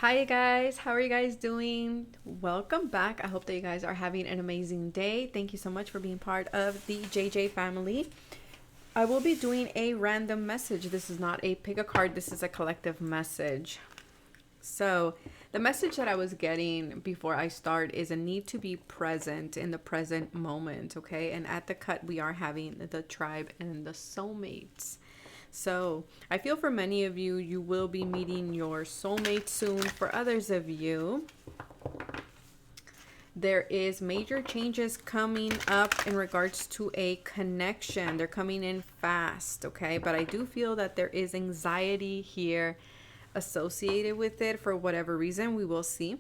Hi guys, how are you guys doing? Welcome back. I hope that you guys are having an amazing day. Thank you so much for being part of the JJ family. I will be doing a random message. This is not a pick a card, this is a collective message. So, the message that I was getting before I start is a need to be present in the present moment, okay? And at the cut, we are having the tribe and the soulmates. So I feel for many of you, you will be meeting your soulmate soon. For others of you, there is major changes coming up in regards to a connection. They're coming in fast, okay? But I do feel that there is anxiety here associated with it for whatever reason. We will see.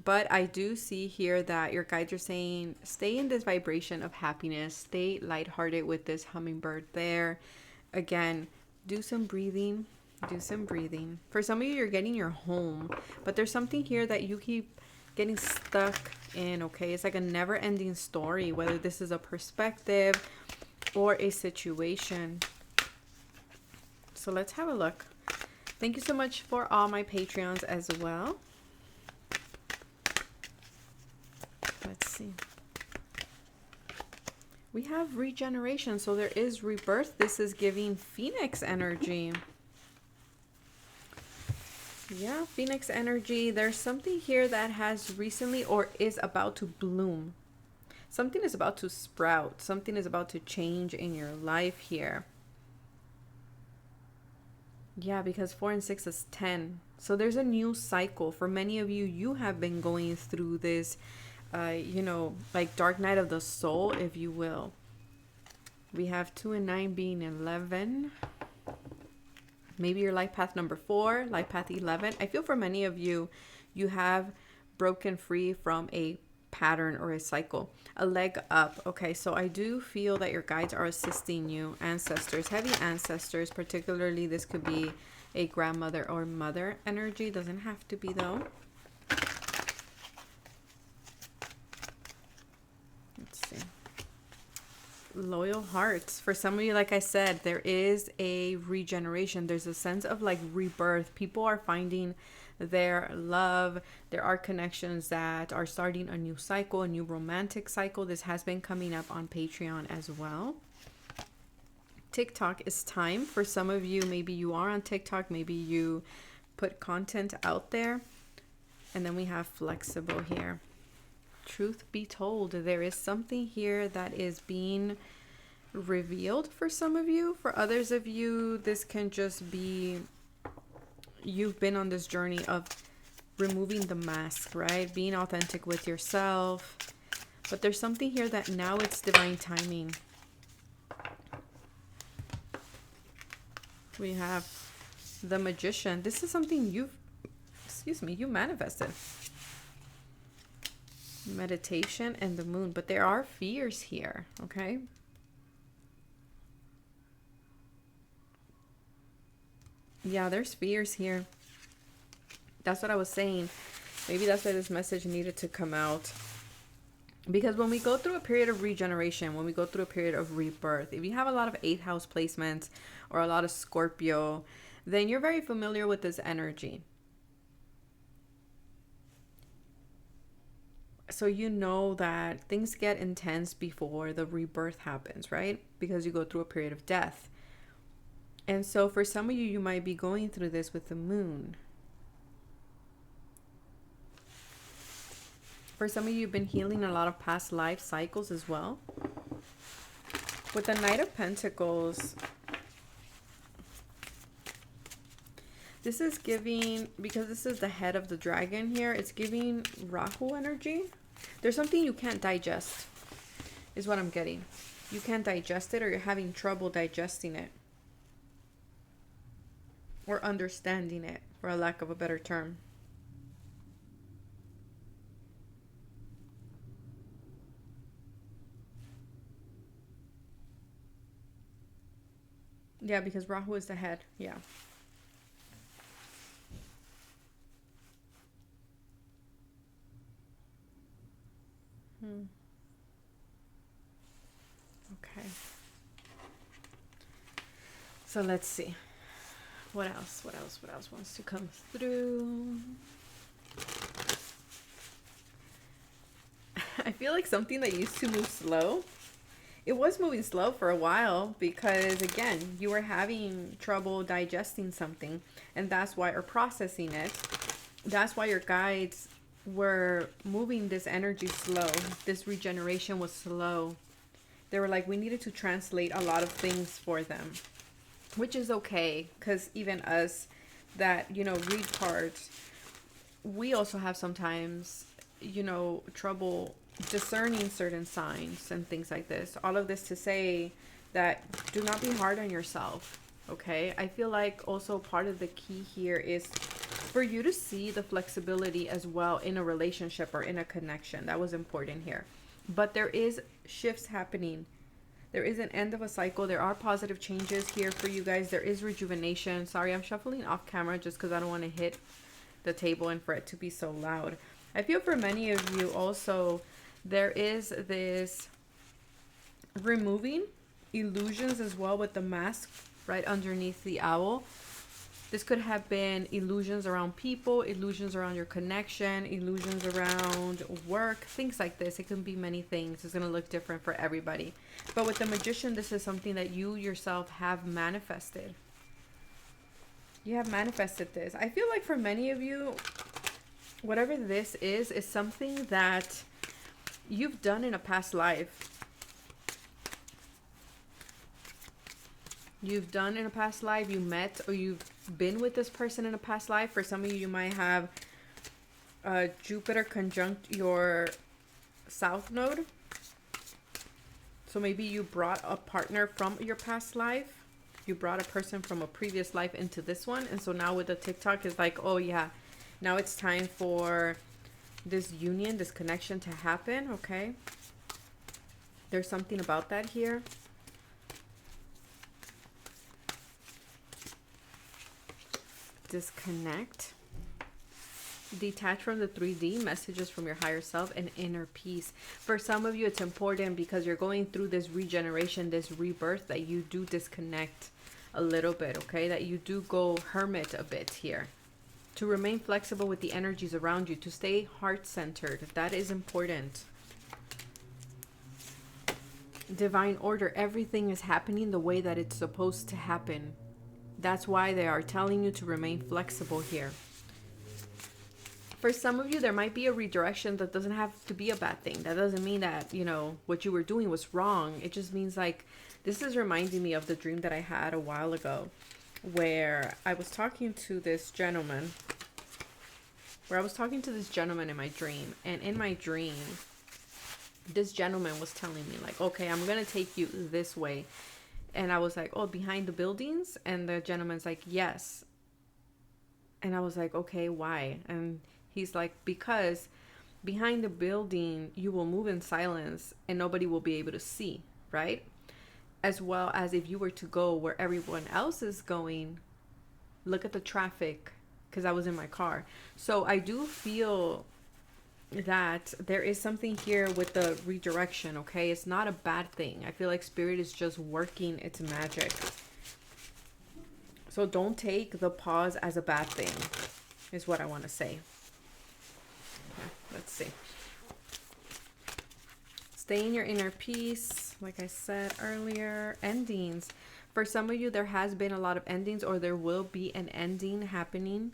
But I do see here that your guides are saying, stay in this vibration of happiness. Stay lighthearted with this hummingbird there. Again, do some breathing. Do some breathing. For some of you, you're getting your home, but there's something here that you keep getting stuck in, okay? It's like a never-ending story, whether this is a perspective or a situation. So let's have a look. Thank you so much for all my Patreons as well. Let's see. We have regeneration, so there is rebirth. This is giving Phoenix energy. Yeah, Phoenix energy. There's something here that has recently or is about to bloom. Something is about to sprout. Something is about to change in your life here. Yeah, because 4 and 6 is 10. So there's a new cycle. For many of you, you have been going through this like dark night of the soul, if you will. We have 2 and 9 being 11. Maybe your life path number 4, life path 11. I feel for many of you, you have broken free from a pattern or a cycle, a leg up. Okay, so I do feel that your guides are assisting you, ancestors, heavy ancestors, particularly this could be a grandmother or mother energy. Doesn't have to be though. Loyal hearts. For some of you, like I said, there is a regeneration. There's a sense of like rebirth. People are finding their love. There are connections that are starting a new cycle, a new romantic cycle. This has been coming up on Patreon as well. TikTok is time. For some of you, maybe you are on TikTok. Maybe you put content out there. And then we have flexible here. Truth be told, there is something here that is being revealed for some of you. For others of you, this can just be you've been on this journey of removing the mask, right? Being authentic with yourself. But there's something here that now it's divine timing. We have the Magician. This is something you manifested. Meditation and the moon, but there are fears here, okay? Yeah, there's fears here. That's what I was saying. Maybe that's why this message needed to come out. Because when we go through a period of regeneration, when we go through a period of rebirth, if you have a lot of 8th house placements or a lot of Scorpio, then you're very familiar with this energy. So you know that things get intense before the rebirth happens, right? Because you go through a period of death. And so for some of you, you might be going through this with the moon. For some of you, you've been healing a lot of past life cycles as well. With the Knight of Pentacles, this is giving, because this is the head of the dragon here, it's giving Rahu energy. There's something you can't digest, is what I'm getting. You can't digest it, or you're having trouble digesting it. Or understanding it, for a lack of a better term. Yeah, because Rahu is the head. Yeah. Okay. So let's see. What else wants to come through? I feel like something that used to move slow, it was moving slow for a while because, again, you were having trouble digesting something, and that's why, or processing it. That's why your guides were moving this energy slow. This regeneration was slow. They were like, we needed to translate a lot of things for them, which is okay, because even us that, read cards, we also have sometimes, trouble discerning certain signs and things like this. All of this to say that do not be hard on yourself, okay? I feel like also part of the key here is for you to see the flexibility as well in a relationship or in a connection. That was important here. But there is shifts happening. There is an end of a cycle. There are positive changes here for you guys. There is rejuvenation. Sorry, I'm shuffling off camera just because I don't want to hit the table and for it to be so loud. I feel for many of you also, there is this removing illusions as well with the mask right underneath the owl. This could have been illusions around people, illusions around your connection, illusions around work, things like this. It can be many things. It's going to look different for everybody. But with the Magician, this is something that you yourself have manifested. You have manifested this. I feel like for many of you, whatever this is something that you've done in a past life. You've done in a past life, you met or you've been with this person in a past life. For some of you, you might have Jupiter conjunct your South Node. So maybe you brought a partner from your past life. You brought a person from a previous life into this one. And so now with the TikTok, it's like, oh yeah, now it's time for this union, this connection to happen, okay? There's something about that here. Disconnect. Detach from the 3D, messages from your higher self, and inner peace. For some of you, it's important because you're going through this regeneration, this rebirth, that you do disconnect a little bit, okay? That you do go hermit a bit here. To remain flexible with the energies around you, to stay heart-centered. That is important. Divine order. Everything is happening the way that it's supposed to happen. That's why they are telling you to remain flexible here. For some of you, there might be a redirection that doesn't have to be a bad thing. That doesn't mean that, what you were doing was wrong. It just means like, this is reminding me of the dream that I had a while ago, where I was talking to this gentleman, in my dream. And in my dream, this gentleman was telling me like, okay, I'm going to take you this way. And I was like, oh, behind the buildings? And the gentleman's like, yes. And I was like, okay, why? And he's like, because behind the building, you will move in silence and nobody will be able to see, right? As well as if you were to go where everyone else is going, look at the traffic, because I was in my car. So I do feel that there is something here with the redirection, okay? It's not a bad thing. I feel like Spirit is just working its magic. So don't take the pause as a bad thing, is what I want to say. Okay, let's see. Stay in your inner peace. Like I said earlier, endings. For some of you, there has been a lot of endings, or there will be an ending happening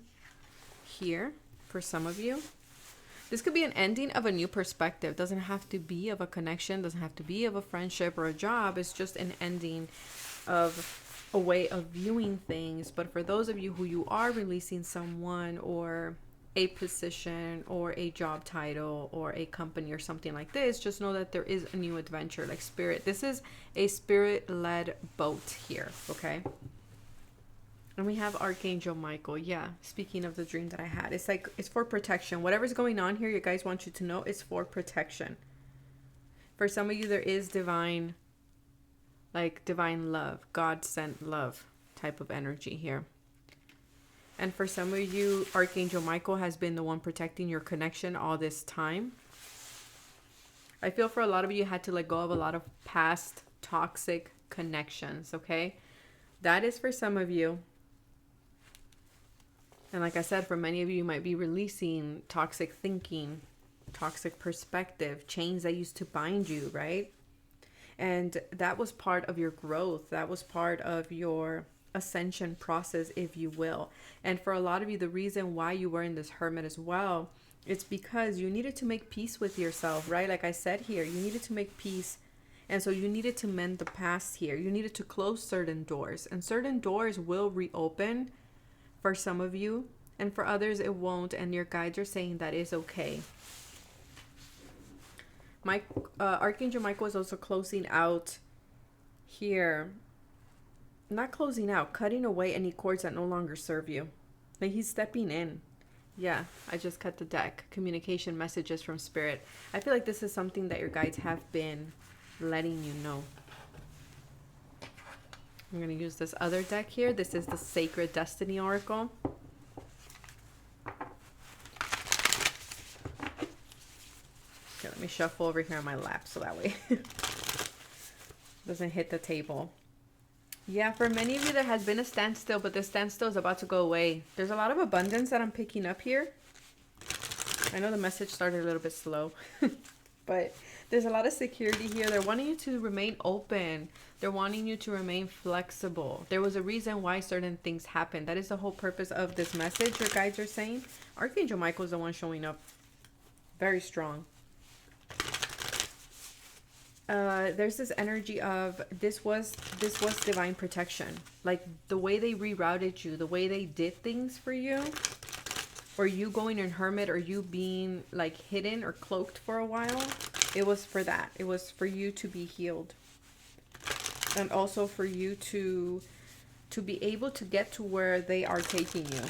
here for some of you. This could be an ending of a new perspective. Doesn't have to be of a connection. Doesn't have to be of a friendship or a job. It's just an ending of a way of viewing things. But for those of you who you are releasing someone or a position or a job title or a company or something like this, just know that there is a new adventure. Like Spirit, this is a Spirit-led boat here, okay? And we have Archangel Michael. Yeah, speaking of the dream that I had, it's like, it's for protection. Whatever's going on here, you guys want you to know it's for protection. For some of you, there is divine love, God sent love type of energy here. And for some of you, Archangel Michael has been the one protecting your connection all this time. I feel for a lot of you had to let go of a lot of past toxic connections, okay? That is for some of you. And like I said, for many of you, you might be releasing toxic thinking, toxic perspective, chains that used to bind you, right? And that was part of your growth. That was part of your ascension process, if you will. And for a lot of you, the reason why you were in this hermit as well, it's because you needed to make peace with yourself, right? Like I said here, you needed to make peace. And so you needed to mend the past here. You needed to close certain doors. And certain doors will reopen for some of you. And for others, it won't. And your guides are saying that is okay. Archangel Michael is also closing out here. Not closing out, cutting away any cords that no longer serve you. Like he's stepping in. Yeah, I just cut the deck. Communication messages from spirit. I feel like this is something that your guides have been letting you know. I'm going to use this other deck here. This is the Sacred Destiny Oracle. Okay, let me shuffle over here on my lap so that way it doesn't hit the table. Yeah, for many of you, there has been a standstill, but this standstill is about to go away. There's a lot of abundance that I'm picking up here. I know the message started a little bit slow, but there's a lot of security here. They're wanting you to remain open. They're wanting you to remain flexible. There was a reason why certain things happened. That is the whole purpose of this message, your guides are saying. Archangel Michael is the one showing up very strong. There's this energy of this was divine protection. Like the way they rerouted you, the way they did things for you, or you going in hermit, or you being like hidden or cloaked for a while. It was for that. It was for you to be healed, and also for you to be able to get to where they are taking you,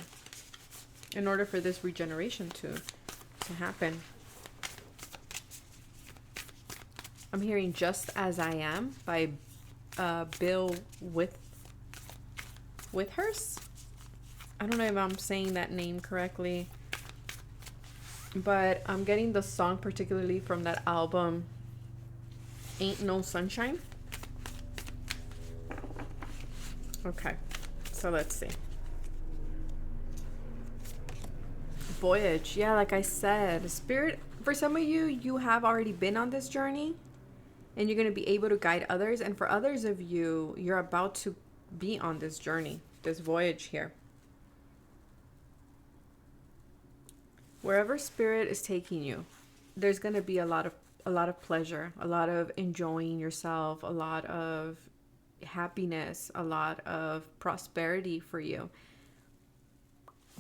in order for this regeneration to happen. I'm hearing Just As I Am by Bill Withers. I don't know if I'm saying that name correctly, but I'm getting the song particularly from that album, Ain't No Sunshine. Okay, so let's see. Voyage. Yeah, like I said, Spirit, for some of you, you have already been on this journey. And you're going to be able to guide others. And for others of you, you're about to be on this journey, this voyage here. Wherever spirit is taking you, there's going to be a lot of pleasure, a lot of enjoying yourself, a lot of happiness, a lot of prosperity for you.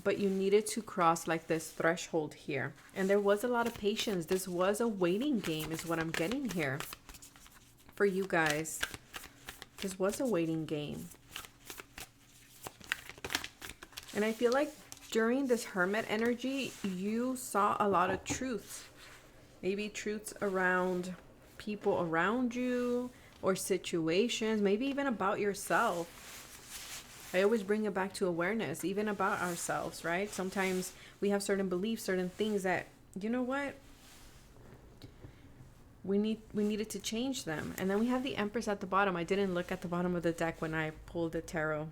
But you needed to cross like this threshold here. And there was a lot of patience. This was a waiting game is what I'm getting here. For you guys, this was a waiting game. And I feel like during this hermit energy, you saw a lot of truths. Maybe truths around people around you or situations, maybe even about yourself. I always bring it back to awareness, even about ourselves, right? Sometimes we have certain beliefs, certain things that, you know what? We needed to change them. And then we have the Empress at the bottom. I didn't look at the bottom of the deck when I pulled the tarot.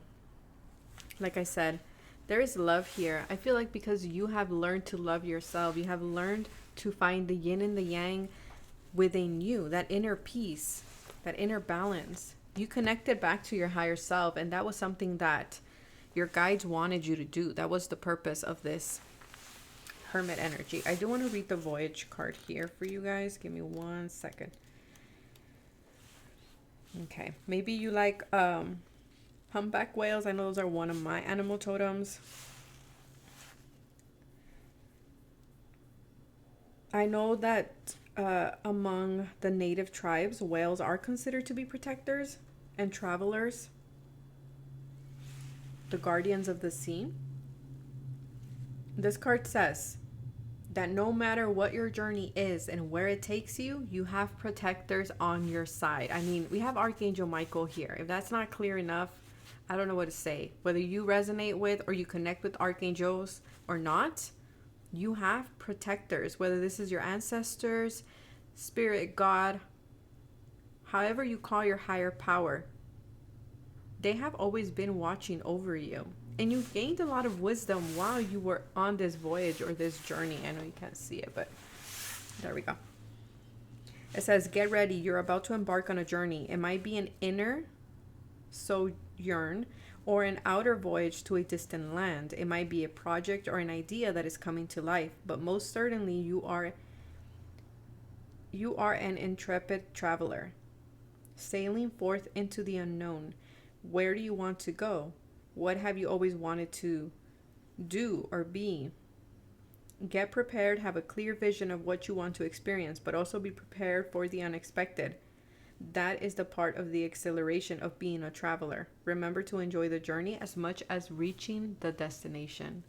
Like I said, there is love here. I feel like because you have learned to love yourself, you have learned to find the yin and the yang within you, that inner peace, that inner balance. You connected back to your higher self, and that was something that your guides wanted you to do. That was the purpose of this hermit energy. I do want to read the voyage card here for you guys. Give me 1 second. Okay, maybe you like humpback whales. I know those are one of my animal totems. I know that among the native tribes, whales are considered to be protectors and travelers, the guardians of the sea. This card says that no matter what your journey is and where it takes you, you have protectors on your side. I mean, we have Archangel Michael here. If that's not clear enough, I don't know what to say. Whether you resonate with or you connect with archangels or not, you have protectors. Whether this is your ancestors, spirit, God, however you call your higher power, they have always been watching over you. And you gained a lot of wisdom while you were on this voyage or this journey. I know you can't see it, but There we go. It says, get ready. You're about to embark on a journey. It might be an inner sojourn or an outer voyage to a distant land. It might be a project or an idea that is coming to life, but most certainly you are an intrepid traveler, sailing forth into the unknown. Where do you want to go? What have you always wanted to do or be? Get prepared, have a clear vision of what you want to experience, but also be prepared for the unexpected. That is the part of the exhilaration of being a traveler. Remember to enjoy the journey as much as reaching the destination.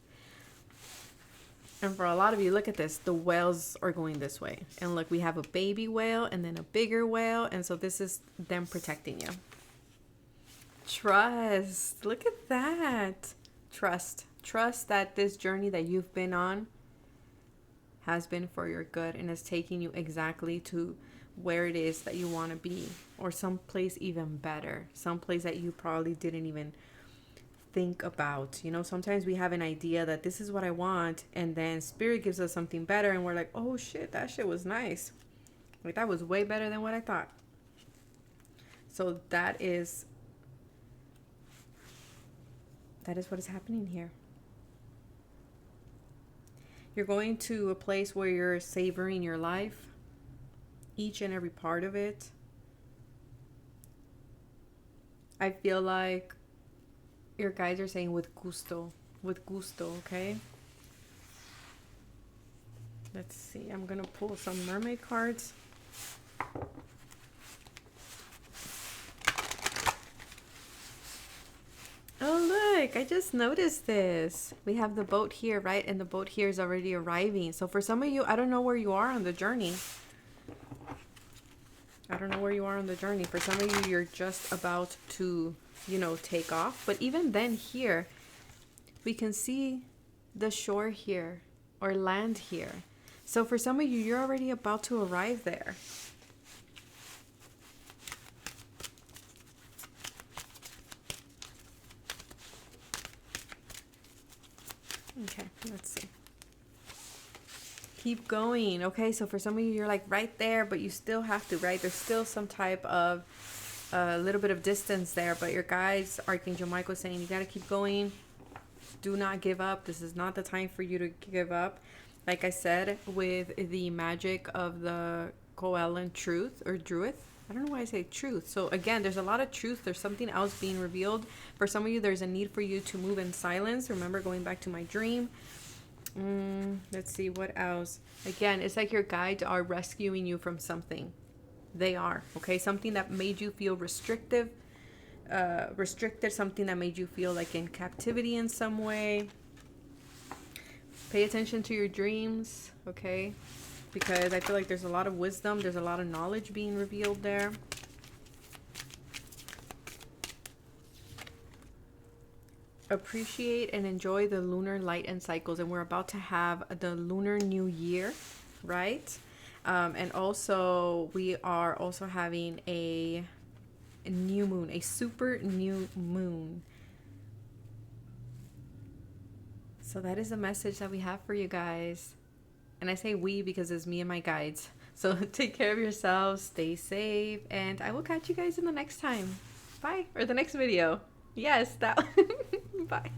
And for a lot of you, look at this. The whales are going this way. And look, we have a baby whale and then a bigger whale. And so this is them protecting you. Trust. Look at that. Trust. Trust that this journey that you've been on has been for your good and is taking you exactly to where it is that you want to be, or someplace even better, someplace that you probably didn't even think about. You know, sometimes we have an idea that this is what I want, and then spirit gives us something better and we're like, oh shit, that shit was nice, like that was way better than what I thought. So that is what is happening here. You're going to a place where you're savoring your life, each and every part of it. I feel like your guides are saying with gusto, okay? Let's see, I'm gonna pull some mermaid cards. Oh, look, I just noticed this. We have the boat here, right? And the boat here is already arriving. So for some of you, I don't know where you are on the journey. For some of you, you're just about to, you know, take off. But even then here, we can see the shore here or land here. So for some of you, you're already about to arrive there. Okay, let's see. Keep going. Okay, so for some of you, you're like right there, but you still have to, right? There's still some type of a little bit of distance there, but your guides, Archangel Michael, is saying you got to keep going. Do not give up. This is not the time for you to give up. Like I said, with the magic of the Koalan truth or Druid. I don't know why I say truth. So again, there's a lot of truth. There's something else being revealed. For some of you, there's a need for you to move in silence. Remember, going back to my dream. Let's see, what else? Again, it's like your guides are rescuing you from something. They are, okay? Something that made you feel restricted, something that made you feel like in captivity in some way. Pay attention to your dreams, okay? Because I feel like there's a lot of wisdom, there's a lot of knowledge being revealed there. Appreciate and enjoy the lunar light and cycles, and we're about to have the lunar new year, right? And also we are also having a new moon, a super new moon. So that is the message that we have for you guys. And I say we because it's me and my guides. So take care of yourselves, stay safe, and I will catch you guys in the next time. Bye. Or the next video. Yes, that Bye.